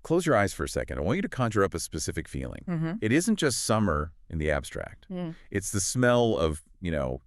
close your eyes for a second. I want you to conjure up a specific feeling. Mm-hmm. It isn't just summer in the abstract. Mm. It's the smell of,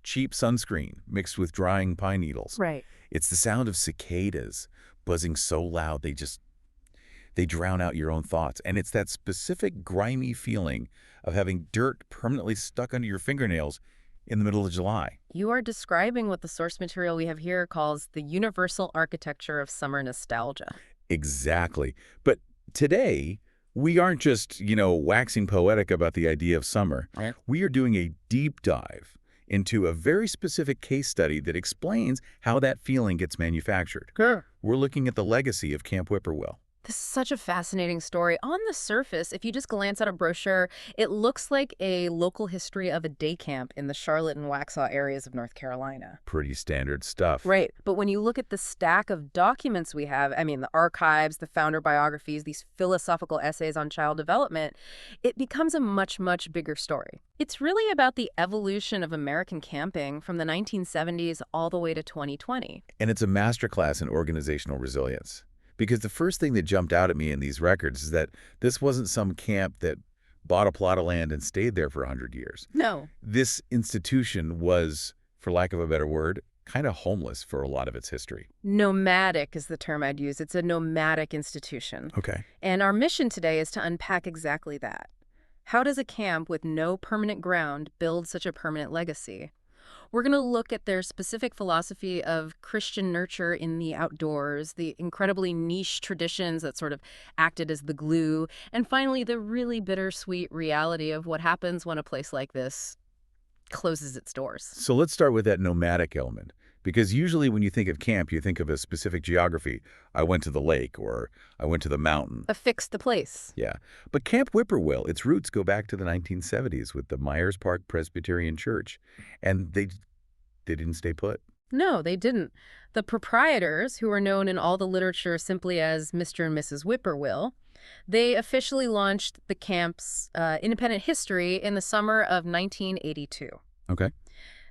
cheap sunscreen mixed with drying pine needles. Right. It's the sound of cicadas buzzing so loud they drown out your own thoughts. And it's that specific grimy feeling of having dirt permanently stuck under your fingernails in the middle of July. You are describing what the source material we have here calls the universal architecture of summer nostalgia. Exactly. But today, we aren't just, waxing poetic about the idea of summer. Right. We are doing a deep dive into a very specific case study that explains how that feeling gets manufactured. Sure. We're looking at the legacy of Camp Whippoorwill. This is such a fascinating story. On the surface, if you just glance at a brochure, it looks like a local history of a day camp in the Charlotte and Waxhaw areas of North Carolina. Pretty standard stuff. Right. But when you look at the stack of documents we have, the archives, the founder biographies, these philosophical essays on child development, it becomes a much, much bigger story. It's really about the evolution of American camping from the 1970s all the way to 2020. And it's a masterclass in organizational resilience. Because the first thing that jumped out at me in these records is that this wasn't some camp that bought a plot of land and stayed there for 100 years. No. This institution was, for lack of a better word, kind of homeless for a lot of its history. Nomadic is the term I'd use. It's a nomadic institution. Okay. And our mission today is to unpack exactly that. How does a camp with no permanent ground build such a permanent legacy? We're going to look at their specific philosophy of Christian nurture in the outdoors, the incredibly niche traditions that sort of acted as the glue, and finally, the really bittersweet reality of what happens when a place like this closes its doors. So let's start with that nomadic element. Because usually when you think of camp, you think of a specific geography. I went to the lake or I went to the mountain. Affix the place. Yeah. But Camp Whippoorwill, its roots go back to the 1970s with the Myers Park Presbyterian Church. And they didn't stay put. No, they didn't. The proprietors, who are known in all the literature simply as Mr. and Mrs. Whippoorwill, they officially launched the camp's independent history in the summer of 1982. Okay.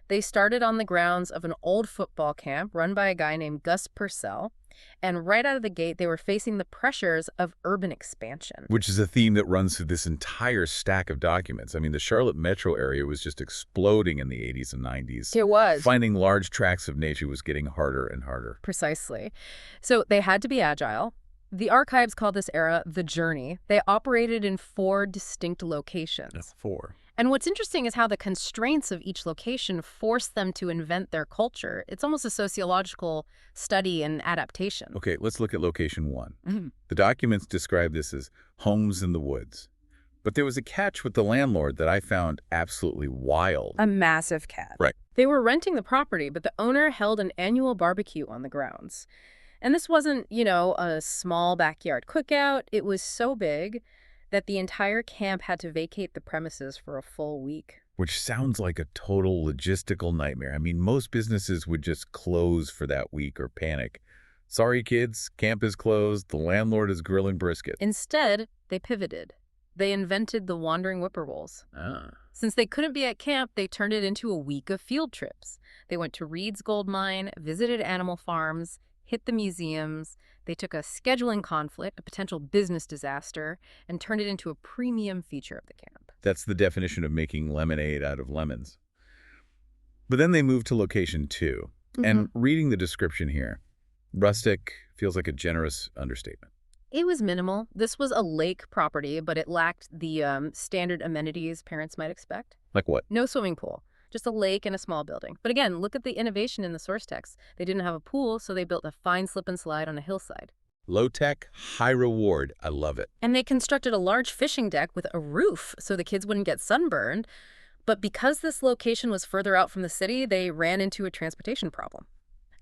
They started on the grounds of an old football camp run by a guy named Gus Purcell, and right out of the gate, they were facing the pressures of urban expansion. Which is a theme that runs through this entire stack of documents. The Charlotte metro area was just exploding in the 80s and 90s. It was. Finding large tracts of nature was getting harder and harder. Precisely. So they had to be agile. The archives call this era the Journey. They operated in 4 distinct locations. 4. And what's interesting is how the constraints of each location forced them to invent their culture. It's almost a sociological study in adaptation. Okay, let's look at location 1. Mm-hmm. The documents describe this as homes in the woods. But there was a catch with the landlord that I found absolutely wild. A massive cat. Right. They were renting the property, but the owner held an annual barbecue on the grounds. And this wasn't, a small backyard cookout. It was so big that the entire camp had to vacate the premises for a full week. Which sounds like a total logistical nightmare. Most businesses would just close for that week or panic. Sorry, kids, camp is closed. The landlord is grilling brisket. Instead, they pivoted. They invented the wandering whippoorwills. Ah. Since they couldn't be at camp, they turned it into a week of field trips. They went to Reed's Gold Mine, visited animal farms, hit the museums. They took a scheduling conflict, a potential business disaster, and turned it into a premium feature of the camp. That's the definition of making lemonade out of lemons. But then they moved to location 2. Mm-hmm. And reading the description here, rustic feels like a generous understatement. It was minimal. This was a lake property, but it lacked the standard amenities parents might expect. Like what? No swimming pool. Just a lake and a small building. But again, look at the innovation in the source text. They didn't have a pool, so they built a fine slip and slide on a hillside. Low tech, high reward. I love it. And they constructed a large fishing deck with a roof so the kids wouldn't get sunburned. But because this location was further out from the city, they ran into a transportation problem.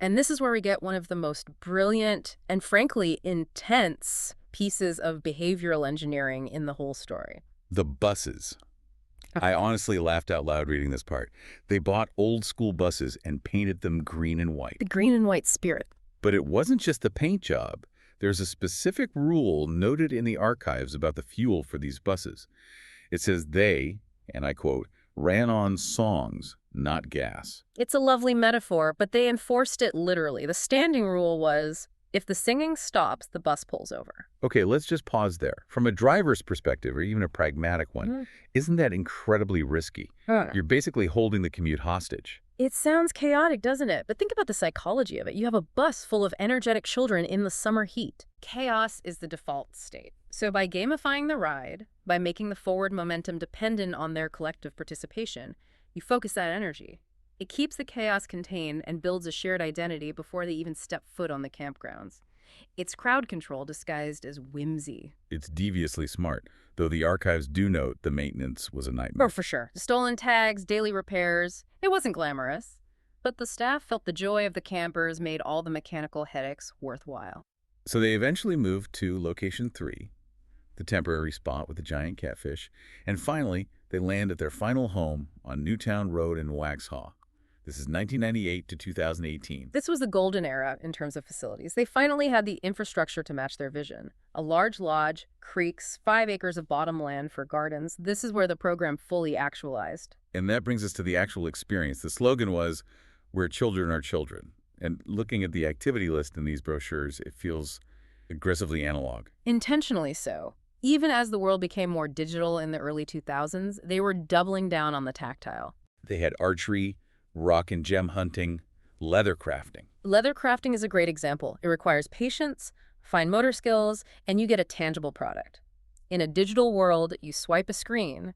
And this is where we get one of the most brilliant and frankly intense pieces of behavioral engineering in the whole story. The buses. I honestly laughed out loud reading this part. They bought old school buses and painted them green and white. The green and white spirit. But it wasn't just the paint job. There's a specific rule noted in the archives about the fuel for these buses. It says they, and I quote, ran on songs, not gas. It's a lovely metaphor, but they enforced it literally. The standing rule was, If the singing stops, the bus pulls over. Okay, let's just pause there. From a driver's perspective, or even a pragmatic one, Mhm. isn't that incredibly risky? Huh. You're basically holding the commute hostage. It sounds chaotic, doesn't it? But think about the psychology of it. You have a bus full of energetic children in the summer heat. Chaos is the default state. So by gamifying the ride, by making the forward momentum dependent on their collective participation, you focus that energy. It keeps the chaos contained and builds a shared identity before they even step foot on the campgrounds. It's crowd control disguised as whimsy. It's deviously smart, though the archives do note the maintenance was a Oh, nightmare. for sure. Stolen tags, daily repairs. It wasn't glamorous. But the staff felt the joy of the campers made all the mechanical headaches worthwhile. So they eventually moved to location 3, the temporary spot with the giant catfish, and finally, they land at their final home on Newtown Road in Waxhaw. This is 1998 to 2018. This was the golden era in terms of facilities. They finally had the infrastructure to match their vision. A large lodge, creeks, 5 acres of bottom land for gardens. This is where the program fully actualized. And that brings us to the actual experience. The slogan was, "Where children are children." And looking at the activity list in these brochures, it feels aggressively analog. Intentionally so. Even as the world became more digital in the early 2000s, they were doubling down on the tactile. They had archery, rock and gem hunting, leather crafting. Leather crafting is a great example. It requires patience, fine motor skills, and you get a tangible product. In a digital world, you swipe a screen,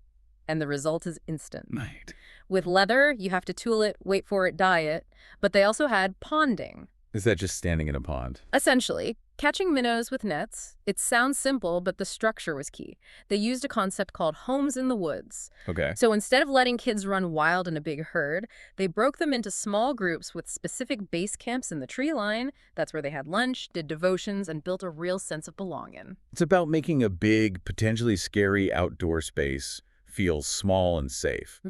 and the result is instant. Right. With leather, you have to tool it, wait for it, dye it, but they also had ponding. Is that just standing in a pond? Essentially, catching minnows with nets. It sounds simple, but the structure was key. They used a concept called homes in the woods. Okay. So instead of letting kids run wild in a big herd, they broke them into small groups with specific base camps in the tree line. That's where they had lunch, did devotions, and built a real sense of belonging. It's about making a big, potentially scary outdoor space feel small and safe.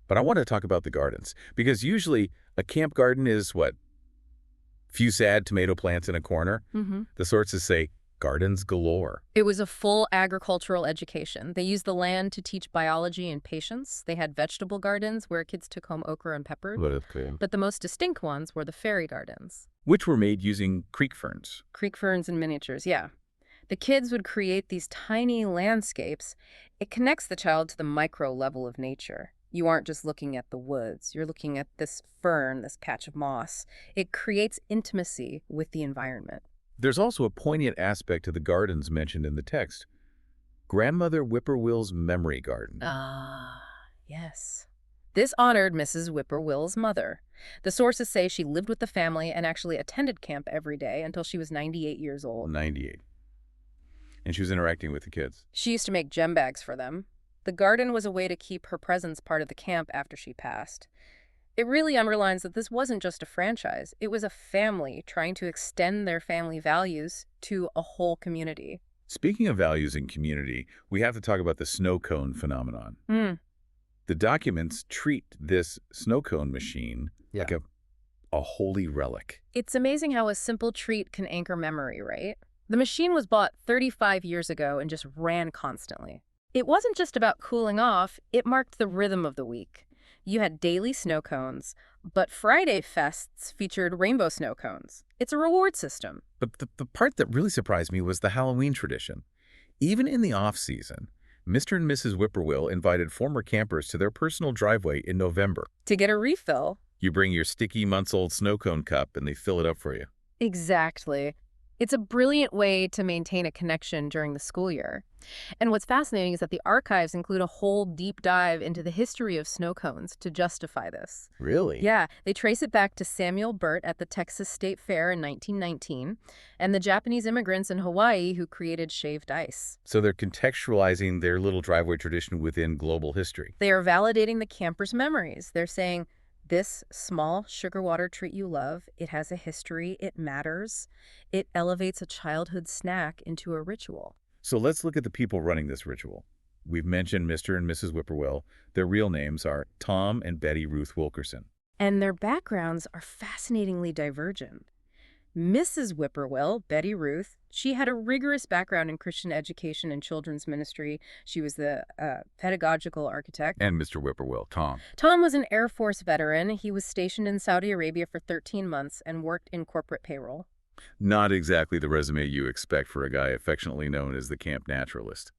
But I want to talk about the gardens, because usually a camp garden is what? Few sad tomato plants in a corner? The sources say gardens galore. It was a full agricultural education. They used the land to teach biology and patience. They had vegetable gardens where kids took home okra and peppers. But the most distinct ones were the fairy gardens. Which were made using creek ferns. Creek ferns and miniatures, yeah. The kids would create these tiny landscapes. It connects the child to the micro level of nature. You aren't just looking at the woods. You're looking at this fern, this patch of moss. It creates intimacy with the environment. There's also a poignant aspect to the gardens mentioned in the text. Grandmother Whippoorwill's memory garden. Ah, yes. This honored Mrs. Whippoorwill's mother. The sources say she lived with the family and actually attended camp every day until she was 98 years old. 98. And she was interacting with the kids. She used to make gem bags for them. The garden was a way to keep her presence part of the camp after she passed. It really underlines that this wasn't just a franchise. It was a family trying to extend their family values to a whole community. Speaking of values and community, we have to talk about the snow cone phenomenon. The documents treat this snow cone machine like a holy relic. It's amazing how a simple treat can anchor memory, right? The machine was bought 35 years ago and just ran constantly. It wasn't just about cooling off, it marked the rhythm of the week. You had daily snow cones, but Friday fests featured rainbow snow cones. It's a reward system. But the part that really surprised me was the Halloween tradition. Even in the off-season, Mr. and Mrs. Whippoorwill invited former campers to their personal driveway in November. To get a refill. You bring your sticky, months-old snow cone cup, and they fill it up for you. Exactly. It's a brilliant way to maintain a connection during the school year. And what's fascinating is that the archives include a whole deep dive into the history of snow cones to justify this. Really? Yeah, they trace it back to Samuel Burt at the Texas State Fair in 1919 and the Japanese immigrants in Hawaii who created shaved ice. So they're contextualizing their little driveway tradition within global history. They are validating the campers' memories. They're saying, this small sugar water treat you love, it has a history, it matters. It elevates a childhood snack into a ritual. So let's look at the people running this ritual. We've mentioned Mr. and Mrs. Whippoorwill. Their real names are Tom and Betty Ruth Wilkerson. And their backgrounds are fascinatingly divergent. Mrs. Whippoorwill, Betty Ruth, she had a rigorous background in Christian education and children's ministry. She was the pedagogical architect. And Mr. Whippoorwill, Tom. Tom was an Air Force veteran. He was stationed in Saudi Arabia for 13 months and worked in corporate payroll. Not exactly the resume you expect for a guy affectionately known as the camp naturalist.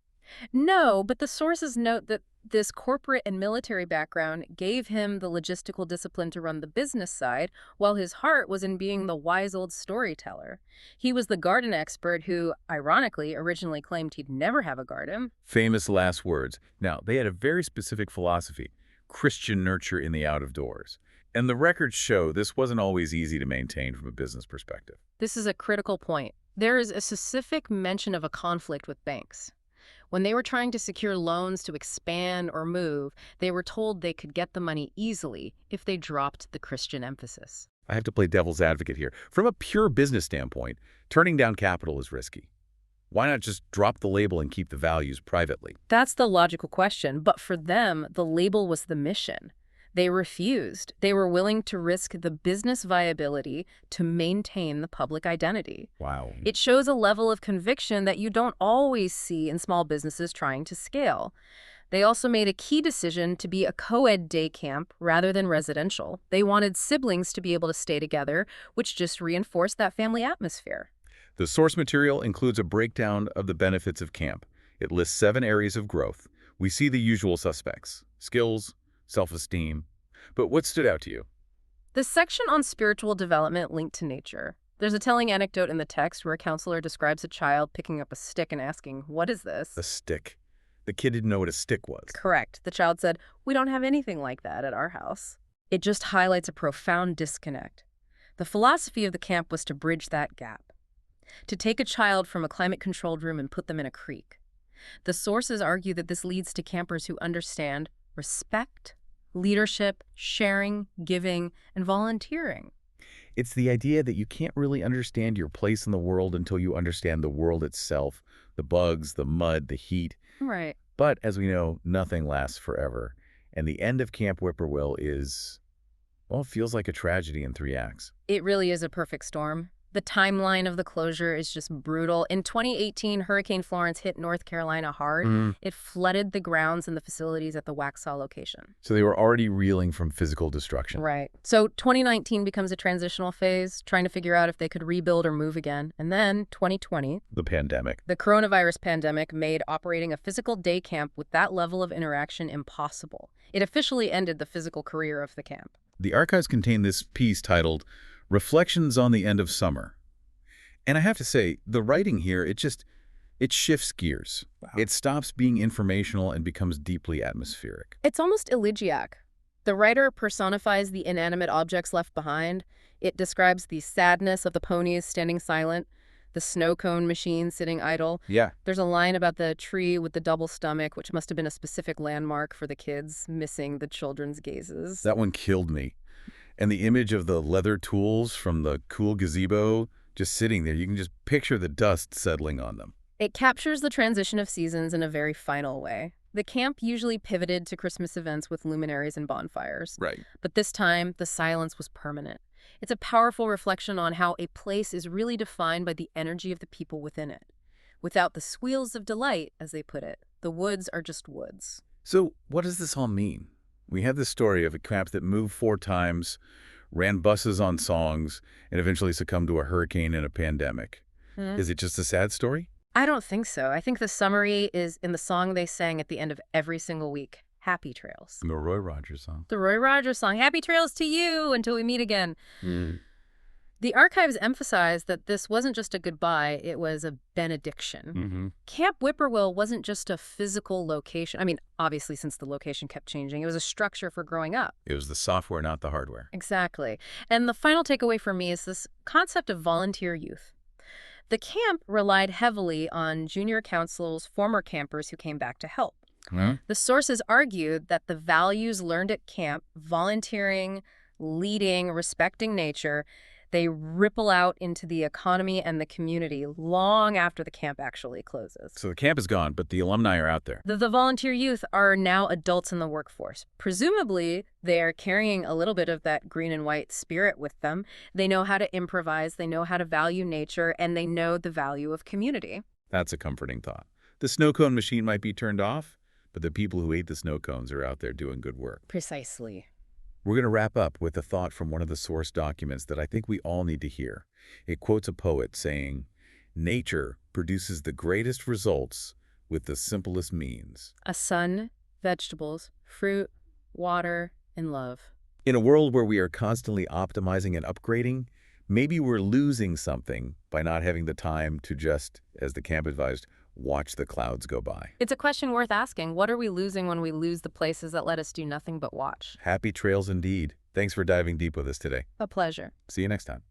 No, but the sources note that this corporate and military background gave him the logistical discipline to run the business side, while his heart was in being the wise old storyteller. He was the garden expert who, ironically, originally claimed he'd never have a garden. Famous last words. Now, they had a very specific philosophy, Christian nurture in the out of doors. And the records show this wasn't always easy to maintain from a business perspective. This is a critical point. There is a specific mention of a conflict with banks. When they were trying to secure loans to expand or move, they were told they could get the money easily if they dropped the Christian emphasis. I have to play devil's advocate here. From a pure business standpoint, turning down capital is risky. Why not just drop the label and keep the values privately? That's the logical question, but for them, the label was the mission. They refused. They were willing to risk the business viability to maintain the public identity. Wow. It shows a level of conviction that you don't always see in small businesses trying to scale. They also made a key decision to be a co-ed day camp rather than residential. They wanted siblings to be able to stay together, which just reinforced that family atmosphere. The source material includes a breakdown of the benefits of camp. It lists 7 areas of growth. We see the usual suspects: skills, self-esteem. But what stood out to you? The section on spiritual development linked to nature. There's a telling anecdote in the text where a counselor describes a child picking up a stick and asking, "What is this?" A stick. The kid didn't know what a stick was. Correct. The child said, "We don't have anything like that at our house." It just highlights a profound disconnect. The philosophy of the camp was to bridge that gap, to take a child from a climate-controlled room and put them in a creek. The sources argue that this leads to campers who understand respect, leadership, sharing, giving, and volunteering. It's the idea that you can't really understand your place in the world until you understand the world itself, the bugs, the mud, the heat. Right. But as we know, nothing lasts forever. And the end of Camp Whippoorwill is, well, it feels like a tragedy in 3 acts. It really is a perfect storm. The timeline of the closure is just brutal. In 2018, Hurricane Florence hit North Carolina hard. It flooded the grounds and the facilities at the Waxhaw location. So they were already reeling from physical destruction. Right. So 2019 becomes a transitional phase, trying to figure out if they could rebuild or move again. And then 2020, The pandemic. the coronavirus pandemic made operating a physical day camp with that level of interaction impossible. It officially ended the physical career of the camp. The archives contain this piece titled Reflections on the End of Summer. And I have to say, the writing here, it shifts gears. Wow. It stops being informational and becomes deeply atmospheric. It's almost elegiac. The writer personifies the inanimate objects left behind. It describes the sadness of the ponies standing silent, the snow cone machine sitting idle. Yeah. There's a line about the tree with the double stomach, which must have been a specific landmark for the kids, missing the children's gazes. That one killed me. And the image of the leather tools from the cool gazebo just sitting there, you can just picture the dust settling on them. It captures the transition of seasons in a very final way. The camp usually pivoted to Christmas events with luminaries and bonfires. Right. But this time, the silence was permanent. It's a powerful reflection on how a place is really defined by the energy of the people within it. Without the squeals of delight, as they put it, the woods are just woods. So what does this all mean? We have this story of a camp that moved 4 times, ran buses on songs, and eventually succumbed to a hurricane and a pandemic. Is it just a sad story? I don't think so. I think the summary is in the song they sang at the end of every single week, Happy Trails. The Roy Rogers song. The Roy Rogers song, Happy Trails to you until we meet again. The archives emphasize that this wasn't just a goodbye, it was a benediction. Camp Whippoorwill wasn't just a physical location. I mean, obviously, since the location kept changing, it was a structure for growing up. It was the software, not the hardware. Exactly. And the final takeaway for me is this concept of volunteer youth. The camp relied heavily on junior counselors, former campers who came back to help. The sources argued that the values learned at camp, volunteering, leading, respecting nature, they ripple out into the economy and the community long after the camp actually closes. So the camp is gone, but the alumni are out there. The volunteer youth are now adults in the workforce. Presumably, they are carrying a little bit of that green and white spirit with them. They know how to improvise, they know how to value nature, and they know the value of community. That's a comforting thought. The snow cone machine might be turned off, but the people who ate the snow cones are out there doing good work. Precisely. We're going to wrap up with a thought from one of the source documents that I think we all need to hear. It quotes a poet saying, "Nature produces the greatest results with the simplest means." A sun, vegetables, fruit, water, and love. In a world where we are constantly optimizing and upgrading, maybe we're losing something by not having the time to just, as the camp advised, watch the clouds go by. It's a question worth asking. What are we losing when we lose the places that let us do nothing but watch? Happy trails indeed. Thanks for diving deep with us today. A pleasure. See you next time.